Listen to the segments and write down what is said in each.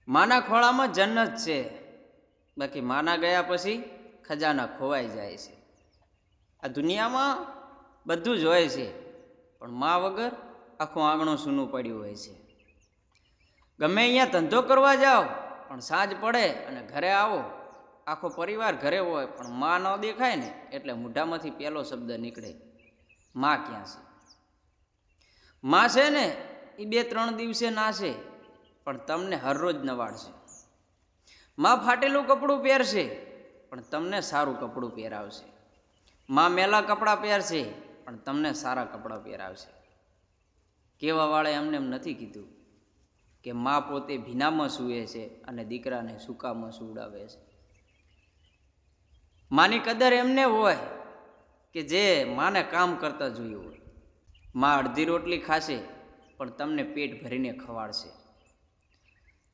માના ખોળામાં જન્નત છે, બાકી માના ગયા પછી ખજાના ખોવાઈ જાય છે. આ દુનિયામાં બધું જ હોય છે, પણ મા વગર આખું આંગણું સૂનું પડ્યું હોય છે. ગમે અહીંયા ધંધો કરવા જાઓ, પણ સાંજ પડે અને ઘરે આવો, આખો પરિવાર ઘરે હોય પણ મા ન દેખાય ને એટલે મોઢામાંથી પહેલો શબ્દ નીકળે, મા ક્યાં છે? મા છે ને એ 2-3 દિવસે નાશે, પણ તમને હરરોજ નવાડશે. મા ફાટેલું કપડું પહેરશે, પણ તમને સારું કપડું પહેરાવશે. મા મેલા કપડાં પહેરશે, પણ તમને સારા કપડાં પહેરાવશે. કહેવાવાળે એમને એમ નથી કીધું કે મા પોતે ભીનામાં સૂવે છે અને દીકરાને સૂકામાં સુવડાવે છે. માની કદર એમને હોય કે જે માને કામ કરતા જોયું હોય. મા અડધી રોટલી ખાશે, પણ તમને પેટ ભરીને ખવાડશે.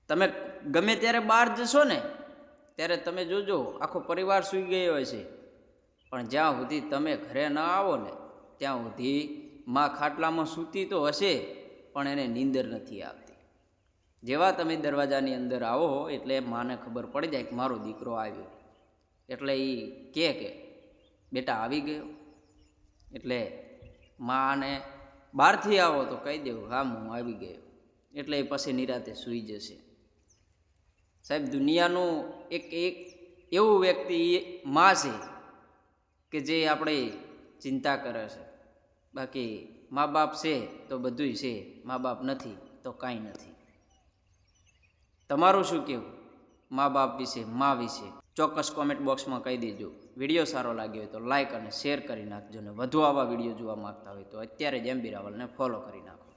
તમે ગમે ત્યારે બહાર જશો ને ત્યારે તમે જોજો આખો પરિવાર સૂઈ ગયો હોય છે, પણ જ્યાં સુધી તમે ઘરે ન આવો ને ત્યાં સુધી મા ખાટલામાં સૂતી તો હશે, પણ એને નીંદર નથી આવતી. જેવા તમે દરવાજાની અંદર આવો એટલે માને ખબર પડી જાય કે મારો દીકરો આવ્યો. એટલે એ કે બેટા આવી ગયો. એટલે માને બહારથી આવો તો કહી દેવું હા હું આવી ગયો, એટલે એ પછી નિરાતે સૂઈ જશે. સાહેબ, દુનિયાનું એક એવું વ્યક્તિ મા છે કે જે આપણે ચિંતા કરે છે. બાકી મા બાપ છે તો બધુંય છે, મા બાપ નથી તો કાંઈ નથી. તમારું શું કહેવું મા બાપ વિશે, મા વિશે? ચોક્કસ કોમેન્ટ બોક્સમાં કહી દેજો. વિડીયો સારો લાગ્યો હોય તો લાઇક અને શેર કરી નાખજો, ને વધુ આવા વિડીયો જોવા માગતા હોય તો અત્યારે જ MB રાવલને ફોલો કરી નાખો.